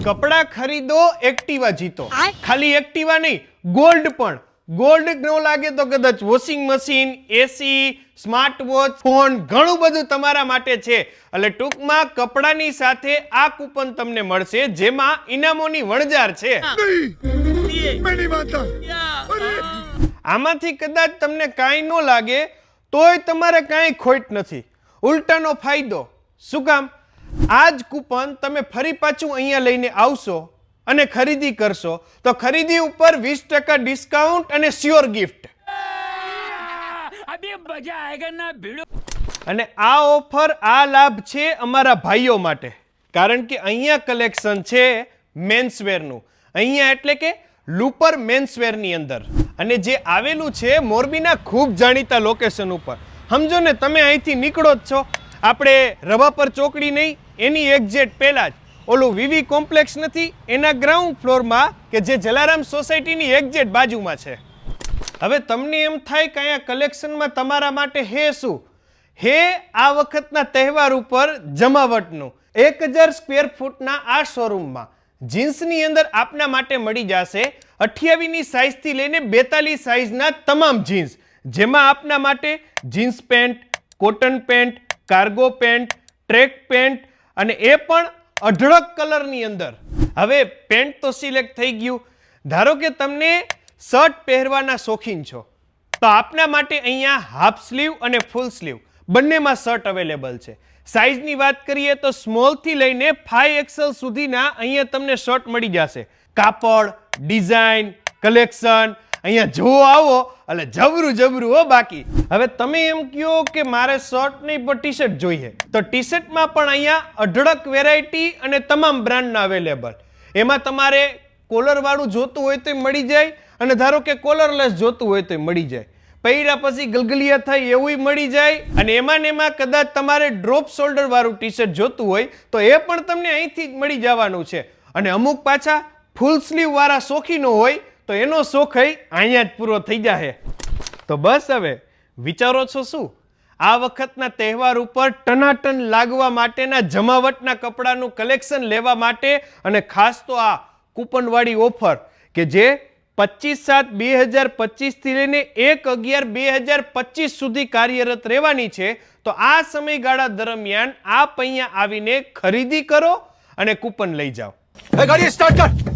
કપડા ખરીદો, એક્ટિવા જીતો. ખાલી એક્ટિવા નહીં, ગોલ્ડ પણ. ગોલ્ડ ન લાગે તો કદાચ વોશિંગ મશીન, એસી, સ્માર્ટ વોચ, ફોન, ઘણું બધું તમારા માટે છે. એટલે ટૂંકમાં કપડાની સાથે આ કૂપન તમને મળશે, જેમાં ઇનામોની વણઝાર છે. આમાંથી કદાચ તમને કાંઈ ન લાગે તોય તમારે કાંઈ ખોટ નથી, ઉલટાનો ફાયદો. શું કામ? આ જ કૂપન તમે ફરી પાછું અહીંયા લઈને આવશો અને ખરીદી કરશો તો ખરીદી ઉપર 20% ડિસ્કાઉન્ટ અને શ્યોર ગિફ્ટ. અને આ ઓફર, આ લાભ છે અમારા ભાઈઓ માટે, કારણ કે અહીંયા કલેક્શન છે મેન્સવેરનું. અહીંયા એટલે કે લુપર મેન્સવેરની અંદર, અને જે આવેલું છે મોરબીના ખૂબ જાણીતા લોકેશન ઉપર. સમજો ને, તમે અહીંથી નીકળો જ છો, આપણે રવાપર ચોકડી નહીં, એની એક્ઝેક્ટ પહેલા જ ઓલું વીવી કોમ્પ્લેક્સ નથી, એના ગ્રાઉન્ડ ફ્લોરમાં કે જે જલારામ સોસાયટીની એક્ઝેક્ટ બાજુમાં છે. હવે તમને એમ થાય કે અહીંયા કલેક્શનમાં તમારા માટે હે શું? હે આ વખતના તહેવાર ઉપર જમાવટનું 1000 સ્ક્વેર ફૂટના આ શોરૂમમાં જીન્સની અંદર આપના માટે મળી જશે 28ની સાઇઝથી લઈને 42 સાઇઝના તમામ જીન્સ, જેમાં આપના માટે jeans pant, cotton pant, cargo pant, track pant, અને એ પણ અઢળક કલરની અંદર. હવે પેન્ટ તો સિલેક્ટ થઈ ગયું. ધારો કે તમને શર્ટ પહેરવાના શોખીન છો તો આપના માટે અહીંયા હાફ સ્લીવ અને ફૂલ સ્લીવ બંનેમાં શર્ટ અવેલેબલ છે. સાઇઝની વાત કરીએ તો સ્મોલથી લઈને 5XL સુધીના અહીંયા તમને શર્ટ મળી જશે. કાપડ, ડિઝાઇન, કલેક્શન અહીંયા જો આવો એટલે જબરું જબરું હો. બાકી હવે તમે એમ કહો કે મારે શર્ટ નહીં પણ ટી શર્ટ જોઈએ, તો ટી શર્ટમાં પણ અહીંયા અઢળક વેરાયટી અને તમામ બ્રાન્ડના અવેલેબલ. એમાં તમારે કોલરવાળું જોતું હોય તો મળી જાય, અને ધારો કે કોલરલેસ જોતું હોય તો મળી જાય. પહેર્યા પછી ગલગલિયા થાય એવું મળી જાય. અને એમાં કદાચ તમારે ડ્રોપ શોલ્ડર વાળું ટી શર્ટ જોતું હોય તો એ પણ તમને અહીંથી જ મળી જવાનું છે. અને અમુક પાછા ફૂલ સ્લીવ વાળા શોખીનો હોય તો એનો શોખ અહીંયા જ પૂરો થઈ જાય. તો બસ હવે વિચારો છો શું? આ વખતના તહેવાર ઉપર ટનાટન લાગવા માટેના જમાવટના કપડાનું કલેક્શન લેવા માટે, અને ખાસ તો આ કૂપનવાળી ઓફર કે જે 25/7/2025 થી લઈને 1/11/2025 સુધી કાર્યરત રહેવાની છે. તો આ સમયગાળા દરમિયાન આપ અહીંયા આવીને ખરીદી કરો અને કૂપન લઈ જાઓ. ગાડી સ્ટાર્ટ કર.